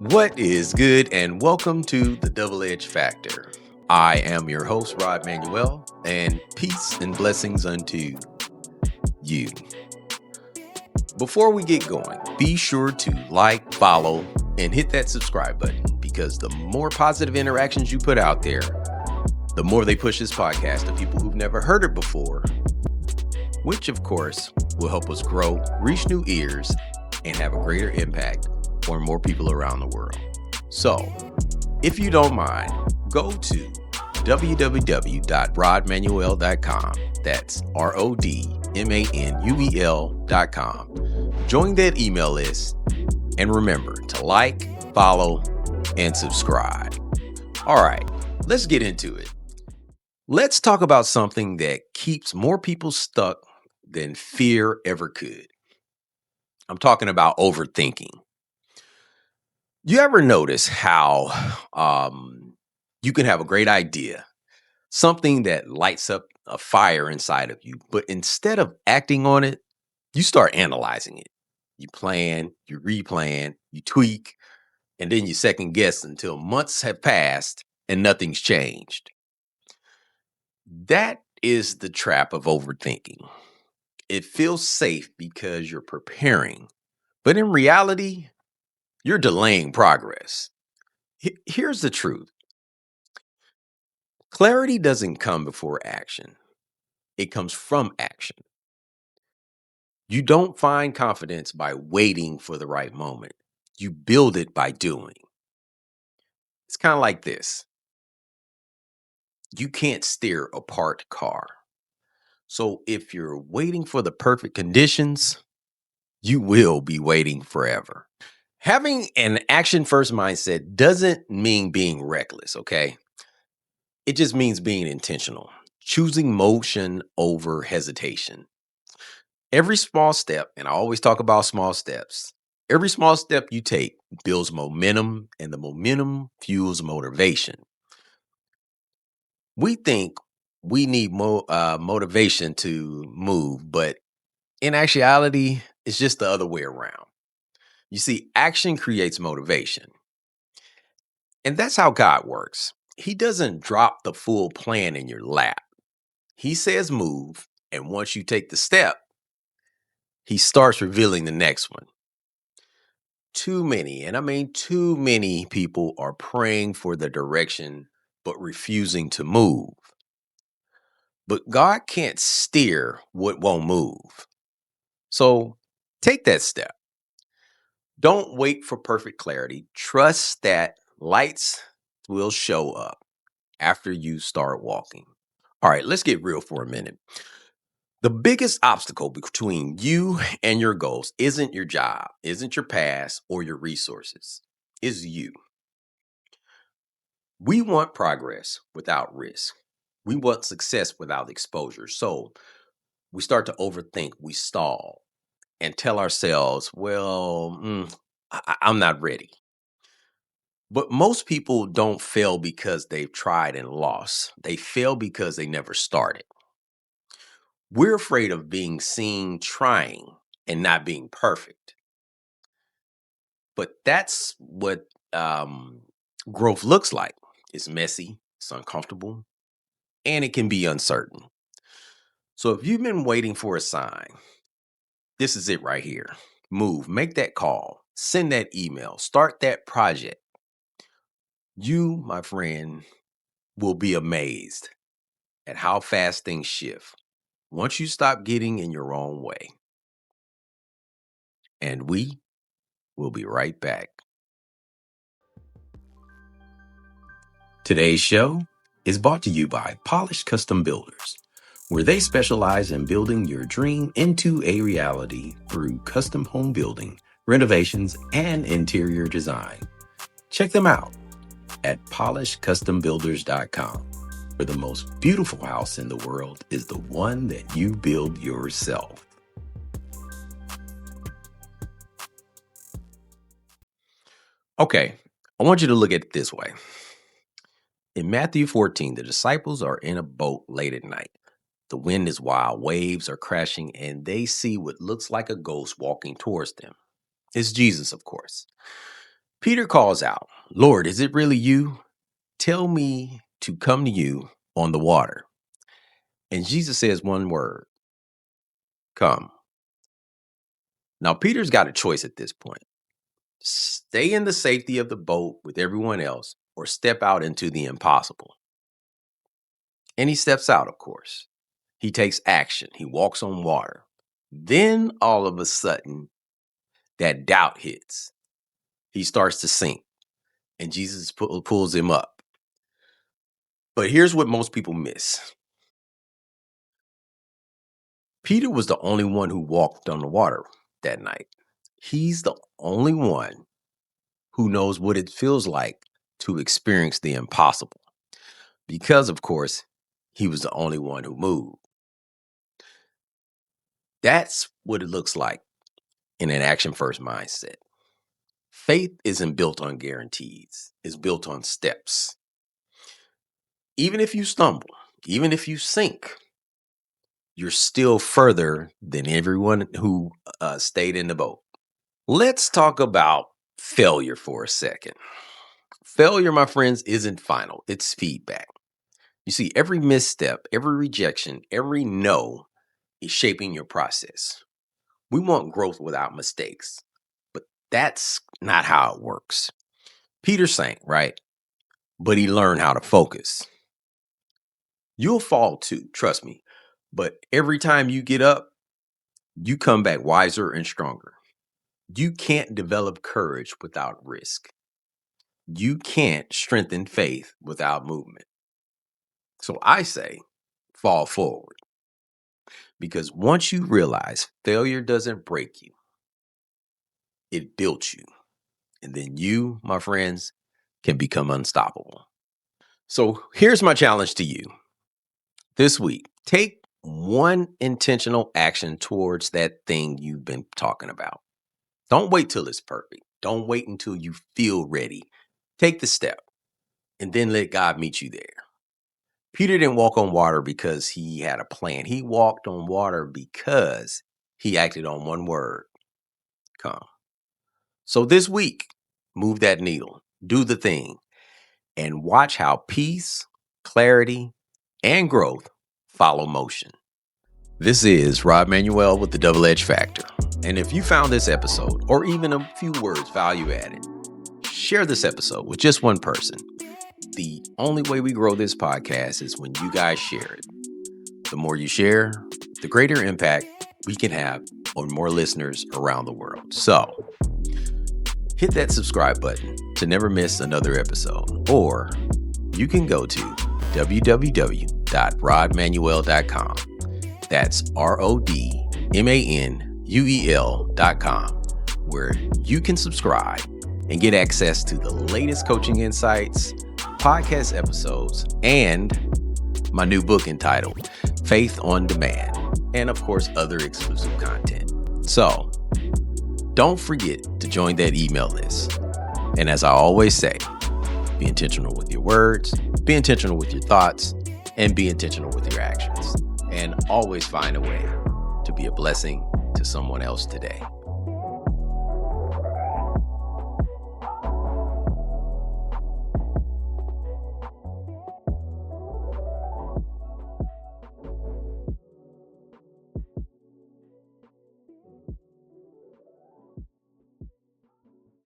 What is good, and welcome to the Double Edge Factor. I am your host, Rod Manuel, and peace and blessings unto you. Before we get going, be sure to like, follow, and hit that subscribe button because the more positive interactions you put out there, the more they push this podcast to people who've never heard it before, which of course will help us grow, reach new ears, and have a greater impact on more people around the world. So, if you don't mind, go to www.rodmanuel.com. That's RODMANUEL.com. Join that email list and remember to like, follow, and subscribe. All right, let's get into it. Let's talk about something that keeps more people stuck than fear ever could. I'm talking about overthinking. You ever notice how you can have a great idea, something that lights up a fire inside of you, but instead of acting on it, you start analyzing it. You plan, you replan, you tweak, and then you second guess until months have passed and nothing's changed. That is the trap of overthinking. It feels safe because you're preparing, but in reality, you're delaying progress. Here's the truth. Clarity doesn't come before action. It comes from action. You don't find confidence by waiting for the right moment. You build it by doing. It's kind of like this. You can't steer a parked car. So if you're waiting for the perfect conditions, you will be waiting forever. Having an action first mindset doesn't mean being reckless, okay? It just means being intentional, choosing motion over hesitation. Every small step, and I always talk about small steps, every small step you take builds momentum, and the momentum fuels motivation. We think we need motivation to move, but in actuality, it's just the other way around. You see, action creates motivation. And that's how God works. He doesn't drop the full plan in your lap. He says move, and once you take the step, he starts revealing the next one. Too many, and I mean too many people are praying for the direction but refusing to move. But God can't steer what won't move. So take that step. Don't wait for perfect clarity. Trust that lights will show up after you start walking. All right, let's get real for a minute. The biggest obstacle between you and your goals isn't your job, isn't your past or your resources. It's you. We want progress without risk. We want success without exposure. So we start to overthink, we stall, and tell ourselves, well, I'm not ready. But most people don't fail because they've tried and lost. They fail because they never started. We're afraid of being seen trying and not being perfect. But that's what growth looks like. It's messy, it's uncomfortable, and it can be uncertain. So if you've been waiting for a sign, this is it right here. Move, make that call, send that email, start that project. You, my friend, will be amazed at how fast things shift once you stop getting in your own way. And we will be right back. Today's show is brought to you by Polished Custom Builders, where they specialize in building your dream into a reality through custom home building, renovations, and interior design. Check them out at polishedcustombuilders.com, where the most beautiful house in the world is the one that you build yourself. Okay, I want you to look at it this way. In Matthew 14, the disciples are in a boat late at night. The wind is wild, waves are crashing, and they see what looks like a ghost walking towards them. It's Jesus, of course. Peter calls out, Lord, is it really you? Tell me to come to you on the water. And Jesus says one word, come. Now, Peter's got a choice at this point. Stay in the safety of the boat with everyone else or step out into the impossible. And he steps out, of course. He takes action. He walks on water. Then all of a sudden, that doubt hits. He starts to sink and Jesus pulls him up. But here's what most people miss. Peter was the only one who walked on the water that night. He's the only one who knows what it feels like to experience the impossible. Because, of course, he was the only one who moved. That's what it looks like in an action-first mindset. Faith isn't built on guarantees. It's built on steps. Even if you stumble, even if you sink, you're still further than everyone who stayed in the boat. Let's talk about failure for a second. Failure, my friends, isn't final. It's feedback. You see, every misstep, every rejection, every no is shaping your process. We want growth without mistakes, but that's not how it works. Peter sank, right? But he learned how to focus. You'll fall too, trust me. But every time you get up, you come back wiser and stronger. You can't develop courage without risk. You can't strengthen faith without movement. So I say, fall forward. Because once you realize failure doesn't break you, it built you. And then you, my friends, can become unstoppable. So here's my challenge to you. This week, take one intentional action towards that thing you've been talking about. Don't wait till it's perfect. Don't wait until you feel ready. Take the step and then let God meet you there. Peter didn't walk on water because he had a plan. He walked on water because he acted on one word, come. So this week, move that needle, do the thing, and watch how peace, clarity, and growth follow motion. This is Rod Manuel with the Double Edge Factor. And if you found this episode, or even a few words value added, share this episode with just one person. The only way we grow this podcast is when you guys share it. The more you share, the greater impact we can have on more listeners around the world. So hit that subscribe button to never miss another episode. Or you can go to www.rodmanuel.com. That's RODMANUEL.com, where you can subscribe and get access to the latest coaching insights, podcast episodes, and my new book entitled Faith on Demand, and of course, other exclusive content. So don't forget to join that email list. And as I always say, be intentional with your words, be intentional with your thoughts, and be intentional with your actions. And always find a way to be a blessing to someone else today.